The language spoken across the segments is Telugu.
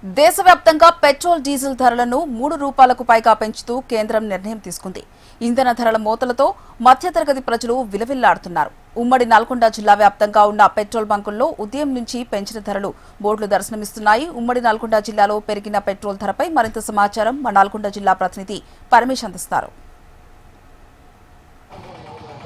దేశవ్యాప్తంగా పెట్రోల్ డీజిల్ ధరలను 3 రూపాయలకు పైగా పెంచుతూ కేంద్రం నిర్ణయం తీసుకుంది. ఇంధన ధరల మోతలతో మధ్యతరగతి ప్రజలు విలవిల్లాడుతున్నారు. ఉమ్మడి నల్గొండ జిల్లా వ్యాప్తంగా ఉన్న పెట్రోల్ బంకుల్లో ఉదయం నుంచి పెంచిన ధరలు బోర్డులు దర్శనమిస్తున్నాయి. ఉమ్మడి నల్గొండ జిల్లాలో పెరిగిన పెట్రోల్ ధరపై మరింత సమాచారం మా నల్గొండ జిల్లా ప్రతినిధి పరమేశ్ అందిస్తారు.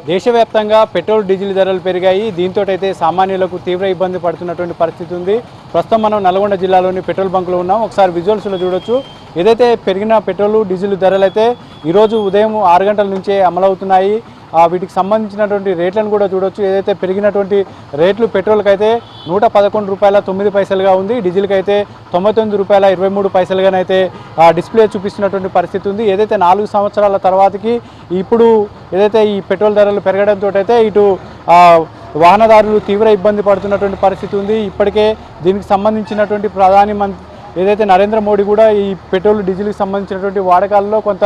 దేశవ్యాప్తంగా పెట్రోల్ డీజిల్ ధరలు పెరిగాయి. దీంతో అయితే సామాన్యులకు తీవ్ర ఇబ్బంది పడుతున్నటువంటి పరిస్థితి ఉంది. ప్రస్తుతం మనం నల్గొండ జిల్లాలోని పెట్రోల్ బంకులో ఉన్నాం. ఒకసారి విజువల్స్లో చూడొచ్చు. ఏదైతే పెరిగిన పెట్రోల్ డీజిల్ ధరలు అయితే ఈరోజు ఉదయం 6 గంటల నుంచే అమలవుతున్నాయి. వీటికి సంబంధించినటువంటి రేట్లను కూడా చూడొచ్చు. ఏదైతే పెరిగినటువంటి రేట్లు పెట్రోల్కి అయితే ₹111.09గా ఉంది. డీజిల్కి అయితే ₹99.23గానైతే డిస్ప్లే చూపిస్తున్నటువంటి పరిస్థితి ఉంది. ఏదైతే 4 సంవత్సరాల తర్వాతకి ఇప్పుడు ఏదైతే ఈ పెట్రోల్ ధరలు పెరగడంతో అయితే ఇటు వాహనదారులు తీవ్ర ఇబ్బంది పడుతున్నటువంటి పరిస్థితి ఉంది. ఇప్పటికే దీనికి సంబంధించినటువంటి ప్రధాని ఏదైతే నరేంద్ర మోడీ కూడా ఈ పెట్రోల్ డీజిల్కి సంబంధించినటువంటి వాడకాల్లో కొంత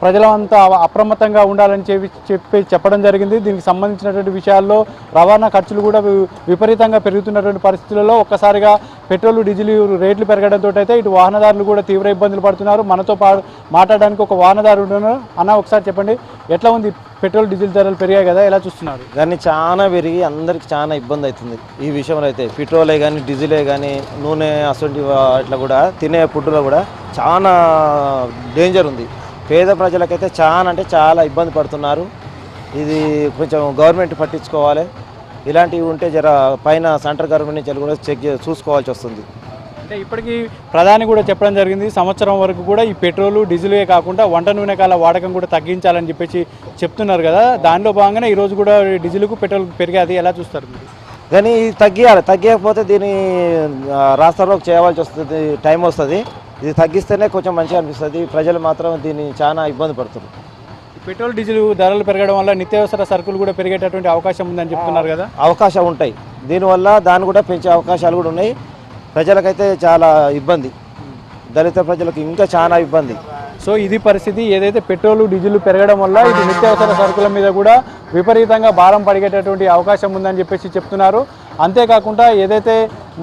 ప్రజలంతా అప్రమత్తంగా ఉండాలని చెప్పడం జరిగింది. దీనికి సంబంధించినటువంటి విషయాల్లో రవాణా ఖర్చులు కూడా విపరీతంగా పెరుగుతున్నటువంటి పరిస్థితులలో ఒక్కసారిగా పెట్రోల్ డీజిల్ రేట్లు పెరగడంతో అయితే ఇటు వాహనదారులు కూడా తీవ్ర ఇబ్బందులు పడుతున్నారు. మనతో మాట్లాడడానికి ఒక వాహనదారు ఉన్నారు. అన్న ఒకసారి చెప్పండి, ఎట్లా ఉంది పెట్రోల్ డీజిల్ ధరలు పెరిగాయి కదా, ఎలా చూస్తున్నారు? కానీ చాలా పెరిగి అందరికి చాలా ఇబ్బంది అవుతుంది ఈ విషయంలో. అయితే పెట్రోలే కానీ డీజిలే కానీ నూనె అసలు ఇట్లా కూడా తినే ఫుడ్లో కూడా చాలా డేంజర్ ఉంది. పేద ప్రజలకైతే చాలా అంటే చాలా ఇబ్బంది పడుతున్నారు. ఇది కొంచెం గవర్నమెంట్ పట్టించుకోవాలి. ఇలాంటివి ఉంటే జర పైన సెంట్రల్ గవర్నమెంట్ నుంచి కూడా చూసుకోవాల్సి వస్తుంది. అంటే ఇప్పటికీ ప్రధాని కూడా చెప్పడం జరిగింది, సంవత్సరం వరకు కూడా ఈ పెట్రోలు డీజిలే కాకుండా వంట నూనె కాల వాడకం కూడా తగ్గించాలని చెప్పేసి చెప్తున్నారు కదా. దానిలో భాగంగానే ఈరోజు కూడా డీజిల్కు పెట్రోల్ పెరిగాది, ఎలా చూస్తారు మీరు? కానీ తగ్గియాలి. తగ్గకపోతే దీన్ని రాష్ట్రంలోకి చేయవలసి వస్తుంది, టైం వస్తుంది. ఇది తగ్గిస్తేనే కొంచెం మంచిగా అనిపిస్తుంది. ప్రజలు మాత్రం దీన్ని చాలా ఇబ్బంది పడుతున్నారు. పెట్రోల్ డీజిల్ ధరలు పెరగడం వల్ల నిత్యావసర సరుకులు కూడా పెరిగేటటువంటి అవకాశం ఉందని చెప్తున్నారు కదా. అవకాశం ఉంటాయి. దీనివల్ల దాన్ని కూడా పెంచే అవకాశాలు కూడా ఉన్నాయి. ప్రజలకైతే చాలా ఇబ్బంది, దళిత ప్రజలకు ఇంకా చాలా ఇబ్బంది. సో ఇది పరిస్థితి. ఏదైతే పెట్రోల్ డీజిల్ పెరగడం వల్ల ఇది నిత్యావసర సరుకుల మీద కూడా విపరీతంగా భారం పడిగేటటువంటి అవకాశం ఉందని చెప్పేసి చెప్తున్నారు. అంతేకాకుండా ఏదైతే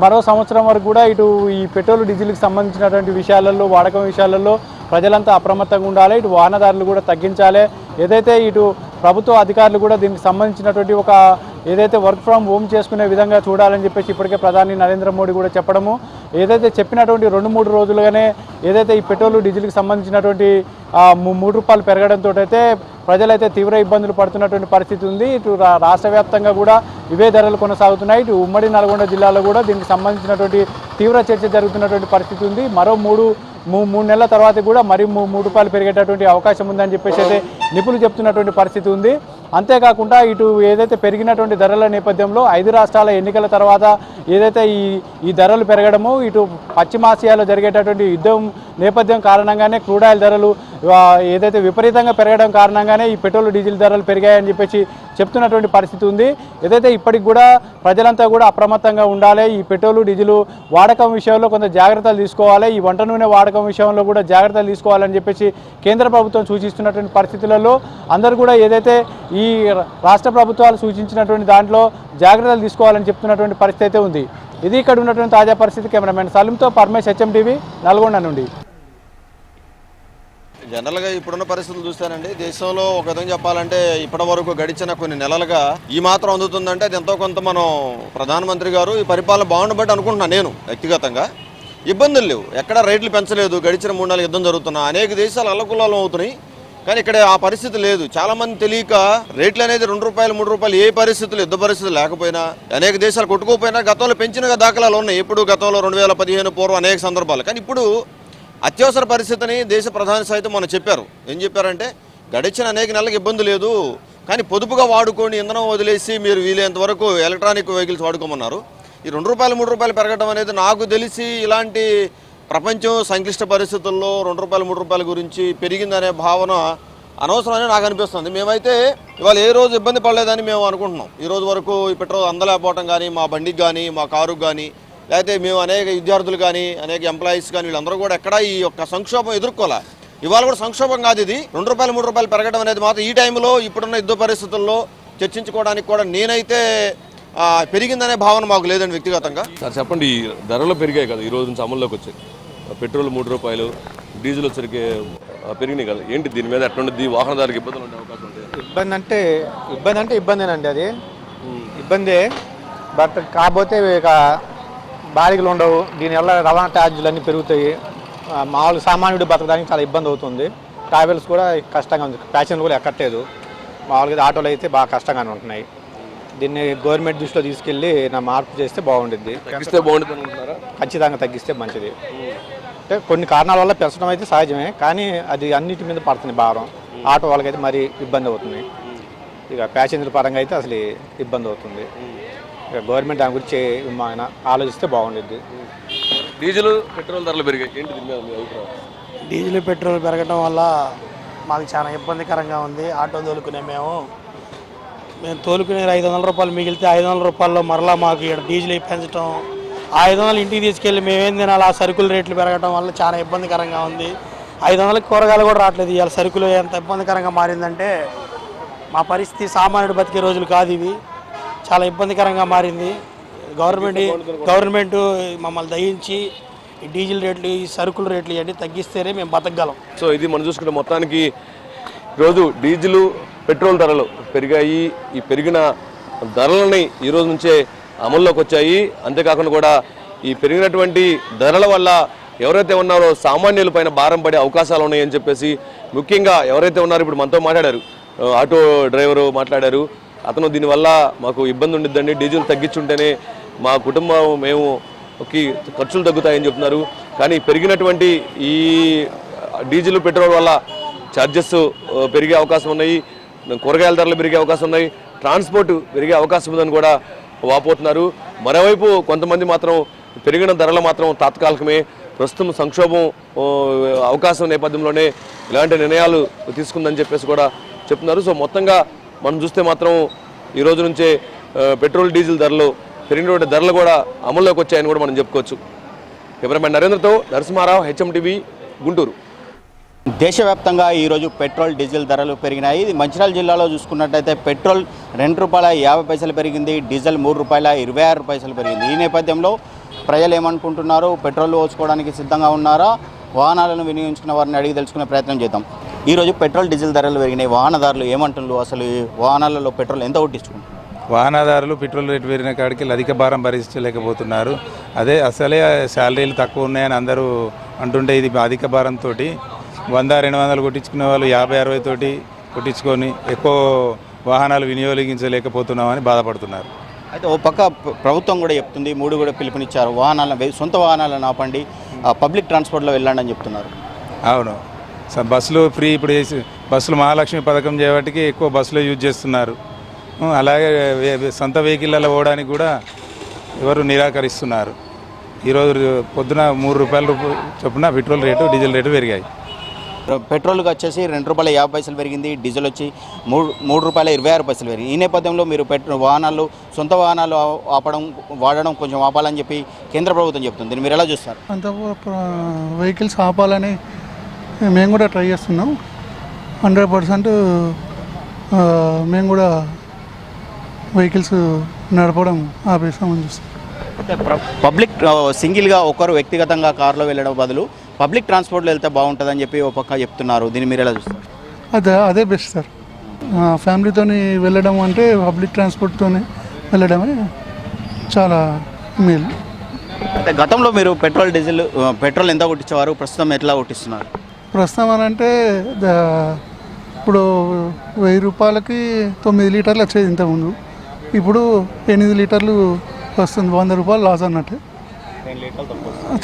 మరో సంవత్సరం వరకు కూడా ఇటు ఈ పెట్రోల్ డీజిల్కి సంబంధించినటువంటి విషయాలలో వాడకం విషయాలలో ప్రజలంతా అప్రమత్తంగా ఉండాలి. ఇటు వాహనదారులు కూడా తగ్గించాలి. ఏదైతే ఇటు ప్రభుత్వ అధికారులు కూడా దీనికి సంబంధించినటువంటి ఒక ఏదైతే వర్క్ ఫ్రమ్ హోమ్ చేసుకునే విధంగా చూడాలని చెప్పేసి ఇప్పటికే ప్రధాని నరేంద్ర మోడీ కూడా చెప్పడము, ఏదైతే చెప్పినటువంటి 2-3 రోజులుగానే ఏదైతే ఈ పెట్రోల్ డీజిల్కి సంబంధించినటువంటి ₹3 పెరగడంతో అయితే ప్రజలైతే తీవ్ర ఇబ్బందులు పడుతున్నటువంటి పరిస్థితి ఉంది. ఇటు రాష్ట్ర వ్యాప్తంగా కూడా ఇవే ధరలు కొనసాగుతున్నాయి. ఇటు ఉమ్మడి నల్గొండ జిల్లాలో కూడా దీనికి సంబంధించినటువంటి తీవ్ర చర్చ జరుగుతున్నటువంటి పరిస్థితి ఉంది. మరో 3 నెలల తర్వాత కూడా మరి ₹3 పెరిగేటటువంటి అవకాశం ఉందని చెప్పేసి అయితే నిపుణులు చెప్తున్నటువంటి పరిస్థితి ఉంది. అంతేకాకుండా ఇటు ఏదైతే పెరిగినటువంటి ధరల నేపథ్యంలో 5 రాష్ట్రాల ఎన్నికల తర్వాత ఏదైతే ఈ ధరలు పెరగడము, ఇటు పశ్చిమాసియాలో జరిగేటటువంటి యుద్ధం నేపథ్యం కారణంగానే క్రూడ్ ఆయిల్ ధరలు ఏదైతే విపరీతంగా పెరగడం కారణంగానే ఈ పెట్రోల్ డీజిల్ ధరలు పెరిగాయని చెప్పేసి చెప్తున్నటువంటి పరిస్థితి ఉంది. ఏదైతే ఇప్పటికి కూడా ప్రజలంతా కూడా అప్రమత్తంగా ఉండాలి. ఈ పెట్రోల్ డీజిల్ వాడకం విషయంలో కొంత జాగ్రత్తలు తీసుకోవాలి. ఈ వంట నూనె వాడకం విషయంలో కూడా జాగ్రత్తలు తీసుకోవాలని చెప్పేసి కేంద్ర ప్రభుత్వం సూచిస్తున్నటువంటి పరిస్థితులలో అందరూ కూడా ఏదైతే ఈ రాష్ట్ర ప్రభుత్వాలు సూచించినటువంటి దాంట్లో జాగ్రత్తలు తీసుకోవాలని చెప్తున్నటువంటి పరిస్థితి అయితే ఉంది. ఇది ఇక్కడ ఉన్నటువంటి తాజా పరిస్థితి. కెమెరామెన్ సలీంతో పరమేశ్, HMTV, నల్గొండ నుండి. జనరల్గా ఇప్పుడున్న పరిస్థితులు చూస్తానండి, దేశంలో ఒక విధంగా చెప్పాలంటే ఇప్పటి వరకు గడిచిన కొన్ని నెలలుగా ఈ మాత్రం అందుతుందంటే అది ఎంతో కొంత మనం ప్రధానమంత్రి గారు ఈ పరిపాలన బాగుండబట్టి అనుకుంటున్నాను. నేను వ్యక్తిగతంగా ఇబ్బందులు లేవు, ఎక్కడ రేట్లు పెంచలేదు. గడిచిన 3 నెలలు యుద్ధం జరుగుతున్నా అనేక దేశాలు అల్లకుల్లాలం అవుతున్నాయి. కానీ ఇక్కడ ఆ పరిస్థితి లేదు. చాలా మంది తెలియక రేట్లు అనేది ₹2, ₹3 ఏ పరిస్థితులు యుద్ధ పరిస్థితులు లేకపోయినా అనేక దేశాలు కొట్టుకోపోయినా గతంలో పెంచిన దాఖలాలు ఉన్నాయి. ఇప్పుడు గతంలో 2015 పూర్వం అనేక సందర్భాలు. కానీ ఇప్పుడు అత్యవసర పరిస్థితిని దేశ ప్రధాని సైతం మనం చెప్పారు. ఏం చెప్పారంటే గడిచిన అనేక నెలలకు ఇబ్బంది లేదు, కానీ పొదుపుగా వాడుకొని ఇంధనం వదిలేసి మీరు వీలైనంత వరకు ఎలక్ట్రానిక్ వెహికల్స్ వాడుకోమన్నారు. ఈ ₹2, ₹3 పెరగడం అనేది నాకు తెలిసి ఇలాంటి ప్రపంచం సంక్లిష్ట పరిస్థితుల్లో ₹2, ₹3 గురించి పెరిగిందనే భావన అనవసరమని నాకు అనిపిస్తుంది. మేమైతే ఇవాళ ఏ రోజు ఇబ్బంది పడలేదని మేము అనుకుంటున్నాం. ఈ రోజు వరకు ఈ పెట్రోల్ అందలేకపోవటం కానీ మా బండికి కానీ మా కారుకు కానీ లేకపోతే మేము అనేక విద్యార్థులు కానీ అనేక ఎంప్లాయీస్ కానీ వీళ్ళందరూ కూడా ఎక్కడ ఈ యొక్క సంక్షోభం ఎదుర్కోలే. ఇవాళ కూడా సంక్షోభం కాదు ఇది. ₹2, ₹3 పెరగడం అనేది మాత్రం ఈ టైంలో ఇప్పుడున్న యుద్ధ పరిస్థితుల్లో చర్చించుకోవడానికి కూడా నేనైతే పెరిగిందనే భావన మాకు లేదండి వ్యక్తిగతంగా. సార్ చెప్పండి, ఈ ధరలు పెరిగాయి కదా, ఈ రోజు నుంచి అమల్లోకి వచ్చాయి. పెట్రోల్ 3 రూపాయలు, డీజిల్ వచ్చరికి పెరిగినాయి కదా, ఏంటి దీని మీద ఎట్లుంటుంది? వాహనదారులకు ఇబ్బందులు ఉండే అవకాశం ఉంటాయి? ఇబ్బంది అంటే ఇబ్బందేనండి, అది ఇబ్బందే. బట్ కాకపోతే ఇక బాడిగలు ఉండవు, దీనివల్ల రవాణా ఛార్జీలు అన్నీ పెరుగుతాయి. మామూలు సామాన్యుడు బతకడానికి చాలా ఇబ్బంది అవుతుంది. ట్రావెల్స్ కూడా కష్టంగా ఉంది, ప్యాసింజర్లు కూడా ఎక్కట్లేదు. మామూలుగా ఆటోలు అయితే బాగా కష్టంగానే ఉంటున్నాయి. దీన్ని గవర్నమెంట్ దృష్టిలో తీసుకెళ్ళి మార్పు చేస్తే బాగుంటుంది. తగ్గిస్తే బాగుంటుంది అనుకుంటున్నారా? ఖచ్చితంగా తగ్గిస్తే మంచిది. అంటే కొన్ని కారణాల వల్ల పెంచడం అయితే సహజమే, కానీ అది అన్నిటి మీద పడుతుంది భారం. ఆటో వాళ్ళకైతే మరీ ఇబ్బంది అవుతుంది. ఇక ప్యాసింజర్ పరంగా అయితే అసలు ఇబ్బంది అవుతుంది. ఇక గవర్నమెంట్ దాని గురించి మన ఆలోచిస్తే బాగుంటుంది. డీజిల్ పెట్రోల్ ధరలు పెరిగాయి, ఏంటి దీని మీద మీ అభిప్రాయం? డీజిల్ పెట్రోల్ పెరగడం వల్ల మాకు చాలా ఇబ్బందికరంగా ఉంది. ఆటో తోలుకునే మేము తోలుకునే 500 రూపాయలు మిగిలితే 500 రూపాయల్లో మరలా మాకు ఇక్కడ డీజిల్ పెంచడం, 500 ఇంటికి తీసుకెళ్ళి మేమేం తినాలి, ఆ సరుకుల రేట్లు పెరగడం వల్ల చాలా ఇబ్బందికరంగా ఉంది. 500కి కూరగాయలు కూడా రావట్లేదు. ఇవాళ సరుకులు ఎంత ఇబ్బందికరంగా మారిందంటే మా పరిస్థితి సామాన్యుడు బతికే రోజులు కాదు ఇవి. చాలా ఇబ్బందికరంగా మారింది. గవర్నమెంట్ మమ్మల్ని దయించి ఈ డీజిల్ రేట్లు, ఈ సరుకుల రేట్లు ఇవన్నీ తగ్గిస్తేనే మేము బతకగలం. సో ఇది మనం చూసుకుంటే మొత్తానికి ఈరోజు డీజిల్ పెట్రోల్ ధరలు పెరిగాయి. ఈ పెరిగిన ధరలని ఈరోజు నుంచే అమల్లోకి వచ్చాయి. అంతేకాకుండా కూడా ఈ పెరిగినటువంటి ధరల వల్ల ఎవరైతే ఉన్నారో సామాన్యుల పైన భారం పడే అవకాశాలు ఉన్నాయని చెప్పేసి, ముఖ్యంగా ఎవరైతే ఉన్నారో ఇప్పుడు మనతో మాట్లాడారు, ఆటో డ్రైవరు మాట్లాడారు. అతను దీనివల్ల మాకు ఇబ్బంది ఉండిద్దండి, డీజిల్ తగ్గించుంటేనే మా కుటుంబం మేము ఖర్చులు తగ్గుతాయని చెప్తున్నారు. కానీ పెరిగినటువంటి ఈ డీజిల్ పెట్రోల్ వల్ల ఛార్జెస్ పెరిగే అవకాశం ఉన్నాయి, కూరగాయల ధరలు పెరిగే అవకాశం ఉన్నాయి, ట్రాన్స్పోర్ట్ పెరిగే అవకాశం ఉందని కూడా వాపోతున్నారు. మరోవైపు కొంతమంది మాత్రం పెరిగిన ధరలు మాత్రం తాత్కాలికమే, ప్రస్తుతం సంక్షోభం అవకాశం నేపథ్యంలోనే ఇలాంటి నిర్ణయాలు తీసుకుందని చెప్పేసి కూడా చెప్తున్నారు. సో మొత్తంగా మనం చూస్తే మాత్రం ఈ రోజు నుంచే పెట్రోల్ డీజిల్ ధరలు పెరిగినటువంటి ధరలు కూడా అమల్లోకి వచ్చాయని కూడా మనం చెప్పుకోవచ్చు. కెమెరామెన్ నరేంద్రతో నరసింహారావు, హెచ్ఎంటీవీ, గుంటూరు. దేశవ్యాప్తంగా ఈరోజు పెట్రోల్ డీజిల్ ధరలు పెరిగినాయి. ఇది మంచిర్యాల జిల్లాలో చూసుకున్నట్టయితే పెట్రోల్ ₹2.50 పెరిగింది, డీజిల్ ₹3.26 పెరిగింది. ఈ నేపథ్యంలో ప్రజలు ఏమనుకుంటున్నారు, పెట్రోల్ పోసుకోవడానికి సిద్ధంగా ఉన్నారా, వాహనాలను వినియోగించుకున్న వారిని అడిగి తెలుసుకునే ప్రయత్నం చేద్దాం. ఈరోజు పెట్రోల్ డీజిల్ ధరలు పెరిగినాయి, వాహనదారులు ఏమంటున్నారు, అసలు వాహనాలలో పెట్రోల్ ఎంత కొట్టించుకుంటారు? వాహనదారులు పెట్రోల్ రేటు పెరిగిన కాడికి అధిక భారం భరించలేకపోతున్నారు. అసలే శాలరీలు తక్కువ ఉన్నాయని అందరూ అంటుంటే ఇది అధిక భారంతో 100-200 కొట్టించుకునే వాళ్ళు 50-60 తోటి కొట్టించుకొని ఎక్కువ వాహనాలు వినియోగించలేకపోతున్నామని బాధపడుతున్నారు. అయితే ఓ పక్క ప్రభుత్వం కూడా చెప్తుంది, 3 కూడా పిలుపునిచ్చారు, సొంత వాహనాలను ఆపండి, పబ్లిక్ ట్రాన్స్పోర్ట్లో వెళ్ళండి అని చెప్తున్నారు. అవును, బస్సులు ఫ్రీ ఇప్పుడు బస్సులు మహాలక్ష్మి పథకం చేయబట్టి ఎక్కువ బస్సులో యూజ్ చేస్తున్నారు. అలాగే సొంత వెహికల్లో పోవడానికి కూడా ఎవరు నిరాకరిస్తున్నారు. ఈరోజు పొద్దున ₹3 చొప్పున పెట్రోల్ రేటు, డీజిల్ రేటు పెరిగాయి. పెట్రోల్కి వచ్చేసి ₹2.50 పెరిగింది, డీజిల్ వచ్చి ₹3.26 పెరిగింది. ఈ నేపథ్యంలో మీరు వాహనాలు, సొంత వాహనాలు వాడడం కొంచెం ఆపాలని చెప్పి కేంద్ర ప్రభుత్వం చెప్తుంది. దీన్ని మీరు ఎలా చూస్తారు? అంత వెహికల్స్ ఆపాలని మేము కూడా ట్రై చేస్తున్నాం. 100% మేము కూడా వెహికల్స్ నడపడం ఆపేసామని చూస్తాం. పబ్లిక్ సింగిల్గా ఒకరు వ్యక్తిగతంగా కారులో వెళ్ళడం బదులు పబ్లిక్ ట్రాన్స్పోర్ట్లో వెళ్తే బాగుంటుందని చెప్పి ఒక పక్క చెప్తున్నారు. దీన్ని మీరు ఎలా చూస్తారు? అదే బెస్ట్ సార్. ఫ్యామిలీతో వెళ్ళడం అంటే పబ్లిక్ ట్రాన్స్పోర్ట్తో వెళ్ళడమే చాలా మేలు. అంటే గతంలో మీరు పెట్రోల్ ఎంత కొట్టించేవారు, ప్రస్తుతం ఎట్లా కొట్టిస్తున్నారు? ప్రస్తుతం అని అంటే ఇప్పుడు ₹1000కి 9 లీటర్లు వచ్చేది ఇంతకుముందు, ఇప్పుడు 8 లీటర్లు వస్తుంది. ₹100 లాస్ అన్నట్టే,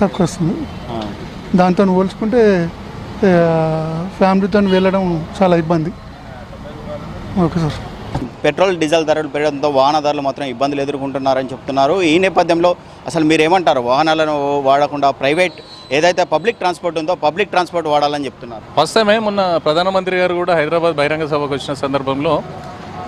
తక్కువ వస్తుంది. దాంతో పోల్చుకుంటే ఫ్యామిలీతో వెళ్ళడం చాలా ఇబ్బంది. Okay sir. పెట్రోల్ డీజిల్ ధరలు పెరగడంతో వాహనదారులు మాత్రం ఇబ్బందులు ఎదుర్కొంటున్నారని చెప్తున్నారు. ఈ నేపథ్యంలో అసలు మీరు ఏమంటారు? వాహనాలను వాడకుండా ప్రైవేట్ ఏదైతే పబ్లిక్ ట్రాన్స్పోర్ట్ ఉందో పబ్లిక్ ట్రాన్స్పోర్ట్ వాడాలని చెప్తున్నారు. ఫస్ట్ టైమే మొన్న ప్రధానమంత్రి గారు కూడా హైదరాబాద్ బహిరంగ సభకు వచ్చిన సందర్భంలో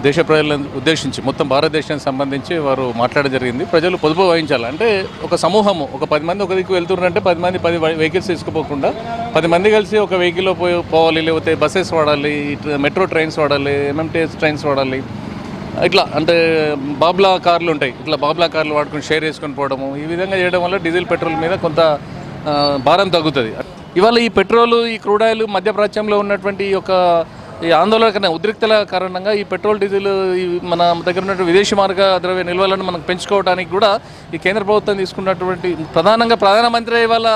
దేశ ప్రజలను ఉద్దేశించి మొత్తం భారతదేశానికి సంబంధించి వారు మాట్లాడడం జరిగింది. ప్రజలు పొదుపు వహించాలి అంటే ఒక సమూహము, ఒక 10 మంది ఒక దిక్కు వెళ్తున్నారంటే 10 మంది 10 వెహికల్స్ తీసుకుపోకుండా 10 మంది కలిసి ఒక వెహికల్లో పోవాలి, లేకపోతే బస్సెస్ వాడాలి, మెట్రో ట్రైన్స్ వాడాలి, MMTS ట్రైన్స్ వాడాలి. ఇట్లా అంటే బాబ్లా కార్లు ఉంటాయి, ఇట్లా బాబ్లా కార్లు వాడుకొని షేర్ చేసుకొని పోవడము, ఈ విధంగా చేయడం వల్ల డీజిల్ పెట్రోల్ మీద కొంత భారం తగ్గుతుంది. ఇవాళ ఈ పెట్రోలు, ఈ క్రూడ్ ఆయిల్ మధ్యప్రాచ్యంలో ఉన్నటువంటి ఈ ఆందోళన ఉద్రిక్తల కారణంగా ఈ పెట్రోల్, డీజిల్ మన దగ్గర ఉన్నటువంటి విదేశీ మార్గ ద్రవ్య నిల్వలను మనం పెంచుకోవడానికి కూడా ఈ కేంద్ర ప్రభుత్వం తీసుకున్నటువంటి ప్రధానమంత్రి ఇవాళ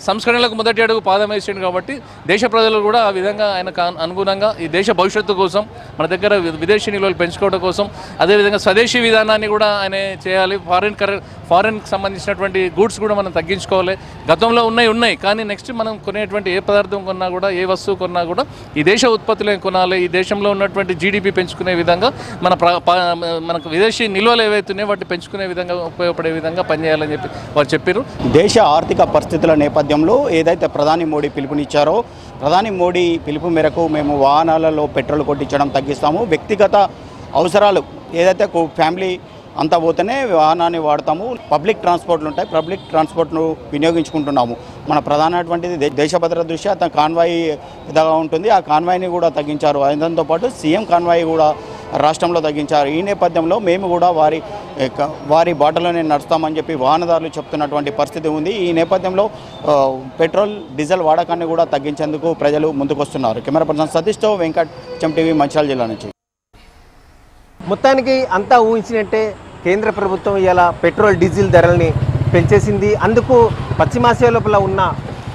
సంస్కరణలకు మొదటి అడుగు పాదం వేసిండు. కాబట్టి దేశ ప్రజలు కూడా ఆ విధంగా ఆయనకు అనుగుణంగా ఈ దేశ భవిష్యత్తు కోసం, మన దగ్గర విదేశీ నిల్వలు పెంచుకోవడం కోసం, అదేవిధంగా స్వదేశీ విధానాన్ని కూడా ఆయన చేయాలి. ఫారెన్కి సంబంధించినటువంటి గూడ్స్ కూడా మనం తగ్గించుకోవాలి. గతంలో ఉన్నాయి కానీ నెక్స్ట్ మనం కొనేటువంటి ఏ పదార్థం కొన్నా కూడా, ఏ వస్తువు కొన్నా కూడా ఈ దేశ ఉత్పత్తులే కొనాలి. ఈ దేశంలో ఉన్నటువంటి జీడిపి పెంచుకునే విధంగా మనకు విదేశీ నిల్వలు ఏవైతున్నాయో వాటిని పెంచుకునే విధంగా, ఉపయోగపడే విధంగా పనిచేయాలని చెప్పి వారు చెప్పారు. దేశ ఆర్థిక పరిస్థితుల నేపథ్యంలో ఏదైతే ప్రధాని మోడీ పిలుపునిచ్చారో, ప్రధాని మోడీ పిలుపు మేరకు మేము వాహనాలలో పెట్రోల్ కొట్టించడం తగ్గిస్తాము. వ్యక్తిగత అవసరాలు ఏదైతే ఫ్యామిలీ అంతా పోతేనే వాహనాన్ని వాడతాము. పబ్లిక్ ట్రాన్స్పోర్ట్లు ఉంటాయి, పబ్లిక్ ట్రాన్స్పోర్ట్ను వినియోగించుకుంటున్నాము. మన ప్రధానమైనటువంటిది దేశ భద్రత దృష్ట్యా తన కాన్వాయ్ విధంగా ఉంటుంది. ఆ కాన్వాయ్ని కూడా తగ్గించారు. దాంతో పాటు సీఎం కాన్వాయ్ కూడా రాష్ట్రంలో తగ్గించారు. ఈ నేపథ్యంలో మేము కూడా వారి బాటలోనే నడుస్తామని చెప్పి వాహనదారులు చెప్తున్నటువంటి పరిస్థితి ఉంది. ఈ నేపథ్యంలో పెట్రోల్, డీజిల్ వాడకాన్ని కూడా తగ్గించేందుకు ప్రజలు ముందుకొస్తున్నారు. కెమెరా పర్సన్ సతీష్తో వెంకట్, టీవీ, మంచిర్యాల జిల్లా నుంచి. మొత్తానికి అంతా ఊహించినట్టే కేంద్ర ప్రభుత్వం ఇవాళ పెట్రోల్, డీజిల్ ధరల్ని పెంచేసింది. అందుకు పశ్చిమాసియా లోపల ఉన్న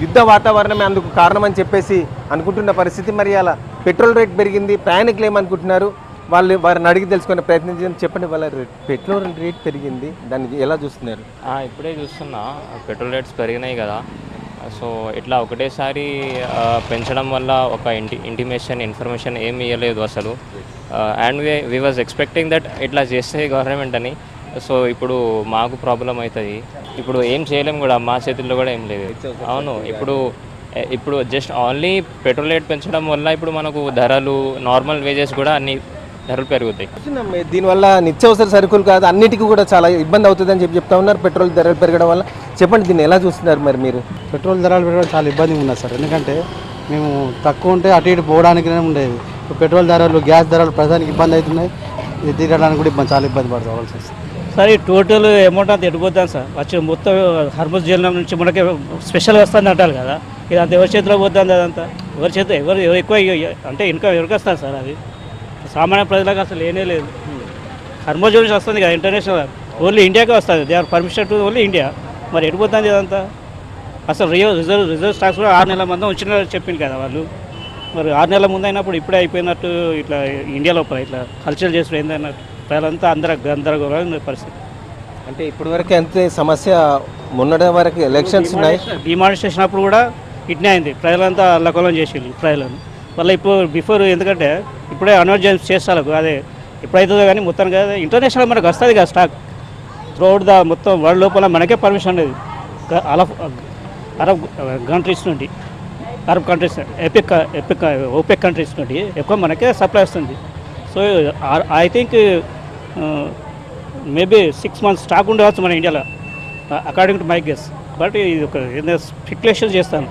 యుద్ధ వాతావరణమే అందుకు కారణమని చెప్పేసి అనుకుంటున్న పరిస్థితి. మరి అలా పెట్రోల్ రేట్ పెరిగింది, ప్రయాణికులు ఏమనుకుంటున్నారు వారిని అడిగి తెలుసుకునే ప్రయత్నించడం. చెప్పండి, వాళ్ళ పెట్రోల్ రేట్ పెరిగింది, దాన్ని ఎలా చూస్తున్నారు? ఇప్పుడే చూస్తున్నా, పెట్రోల్ రేట్స్ పెరిగినాయి కదా. సో ఇట్లా ఒకటేసారి పెంచడం వల్ల ఒక ఇన్ఫర్మేషన్ ఏమి ఇవ్వలేదు అసలు. And we was expecting that ఇట్లా చేస్తే గవర్నమెంట్ అని. సో ఇప్పుడు మాకు ప్రాబ్లం అవుతుంది. ఇప్పుడు ఏం చేయలేము కూడా, మా చేతుల్లో కూడా ఏం లేదు. అవును, ఇప్పుడు జస్ట్ ఓన్లీ పెట్రోల్ రేట్ పెంచడం వల్ల ఇప్పుడు మనకు ధరలు, నార్మల్ వేజెస్ కూడా అన్ని ధరలు పెరుగుతాయి. దీనివల్ల నిత్యావసర సరుకులు కాదు అన్నిటికీ కూడా చాలా ఇబ్బంది అవుతుందని చెప్తా ఉన్నారు పెట్రోల్ ధరలు పెరగడం వల్ల. చెప్పండి, దీన్ని ఎలా చూస్తున్నారు మరి మీరు? పెట్రోల్ ధరలు పెరగడం చాలా ఇబ్బందిగా ఉన్నది సార్. ఎందుకంటే మేము తక్కువ ఉంటే అటు ఇటు పోవడానికినే ఉండేది. పెట్రోల్ ధరలు, గ్యాస్ ధరలు ప్రధానికి ఇబ్బంది అవుతున్నాయి. ఇది తీరడానికి కూడా చాలా ఇబ్బంది పడతాల్సి వస్తుంది సార్. ఈ టోటల్ అమౌంట్ అంతా ఎడిపోతాను సార్. వచ్చి మొత్తం హర్మస్ జిల్లా నుంచి మనకి స్పెషల్ వస్తుంది అంటారు కదా, ఇదంతా ఎవరి చేతిలో పోతుంది? అదంతా ఎవరి చేతిలో, ఎవరు ఎక్కువ అంటే ఇన్కమ్ ఎవరికి వస్తారు సార్? అది సామాన్య ప్రజలకు అసలు ఏనే లేదు. హర్మస్ నుంచి వస్తుంది కదా ఇంటర్నేషనల్, ఓన్లీ ఇండియాకే వస్తుంది. They are permission to only India. మరి ఎడిపోతుంది ఇదంతా? అసలు రిజర్వ్ స్టాక్స్ కూడా 6 నెలల మంది వచ్చిన చెప్పింది కదా వాళ్ళు. మరి 6 నెలల ముందు అయినప్పుడు ఇప్పుడే అయిపోయినట్టు ఇట్లా ఇండియా లోపల ఇట్లా కల్చర్ చేసుడు ఏందన్నట్టు ప్రజలంతా గందరగోళంగా పరిస్థితి. అంటే ఇప్పటి వరకు అంతే సమస్య. మొన్నటి వరకు ఎలక్షన్స్ ఉన్నాయి, డిమానిస్ట్రేషన్ అప్పుడు కూడా ఇట్నే అయింది. ప్రజలంతా అల్లకొలం చేసింది ప్రజలను. మళ్ళీ ఇప్పుడు బిఫోర్, ఎందుకంటే ఇప్పుడే అనౌన్స్ చేస్తారు అదే ఎప్పుడైతుందో కానీ మొత్తానికి కదా ఇంటర్నేషనల్ మనకు వస్తుంది కదా స్టాక్ త్రూఅవుట్ ద మొత్తం వరల్డ్ లోపల మనకే పర్మిషన్ లేదు. అరబ్ కంట్రీస్ నుండి, అరబ్ కంట్రీస్, ఓపెక్ కంట్రీస్ నుండి ఎక్కువ మనకే సప్లై వస్తుంది. So I think maybe 6 months stock ఉండవచ్చు మన ఇండియాలో, according to my guess. But ఇది ఒక స్పెక్యులేషన్ చేస్తాను.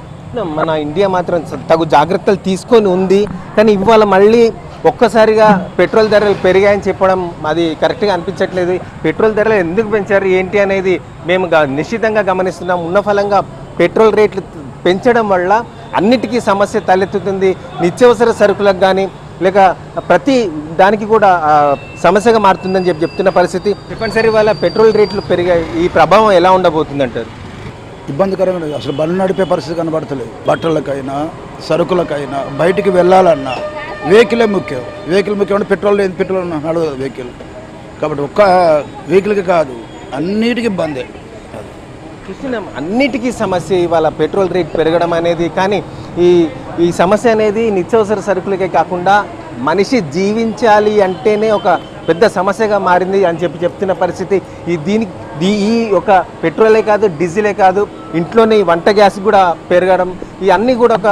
మన ఇండియా మాత్రం తగు జాగ్రత్తలు తీసుకొని ఉంది. కానీ ఇవాళ మళ్ళీ ఒక్కసారిగా పెట్రోల్ ధరలు పెరిగాయని చెప్పడం అది కరెక్ట్గా అనిపించట్లేదు. పెట్రోల్ ధరలు ఎందుకు పెంచారు ఏంటి అనేది మేము నిశ్చితంగా గమనిస్తున్నాం. ఉన్న ఫలంగా పెట్రోల్ రేట్లు పెంచడం వల్ల అన్నిటికీ సమస్య తలెత్తుతుంది. నిత్యావసర సరుకులకు కానీ లేక ప్రతి దానికి కూడా సమస్యగా మారుతుందని చెప్తున్న పరిస్థితి. తప్పనిసరి వల్ల పెట్రోల్ రేట్లు పెరిగాయి. ఈ ప్రభావం ఎలా ఉండబోతుంది అంటారు? ఇబ్బందికరంగా అసలు బండ్లు నడిపే పరిస్థితి కనబడతలేదు. బట్టలకైనా, సరుకులకైనా, బయటికి వెళ్ళాలన్నా వెహికలే ముఖ్యం. వెహికల్ ముఖ్యం అంటే పెట్రోల్ లేదు, పెట్రోల్ నడవదు వెహికల్. కాబట్టి ఒక్క వెహికల్కి కాదు, అన్నిటికీ ఇబ్బందే. చూస్తున్నాం అన్నిటికీ సమస్య ఇవాళ పెట్రోల్ రేట్ పెరగడం అనేది. కానీ ఈ సమస్య అనేది నిత్యావసర సరుకులకే కాకుండా మనిషి జీవించాలి అంటేనే ఒక పెద్ద సమస్యగా మారింది అని చెప్తున్న పరిస్థితి. ఈ ఒక పెట్రోలే కాదు, డీజిలే కాదు, ఇంట్లోనే వంట గ్యాస్ కూడా పెరగడం, ఇవన్నీ కూడా ఒక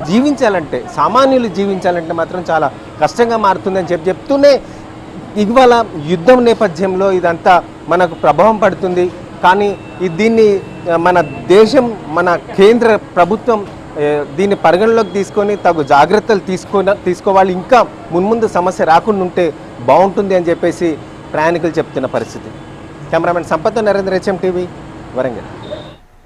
జీవించాలంటే, సామాన్యులు జీవించాలంటే మాత్రం చాలా కష్టంగా మారుతుందని చెప్తూనే ఇవాళ యుద్ధం నేపథ్యంలో ఇదంతా మనకు ప్రభావం పడుతుంది. కానీ దీన్ని మన దేశం, మన కేంద్ర ప్రభుత్వం దీన్ని పరిగణలోకి తీసుకొని తగు జాగ్రత్తలు తీసుకోవాలి. ఇంకా మున్ముందు సమస్య రాకుండా ఉంటే బాగుంటుంది అని చెప్పేసి ప్రయాణికులు చెప్తున్న పరిస్థితి. Cameraman Sampath, Narendra, HM TV, Warangal.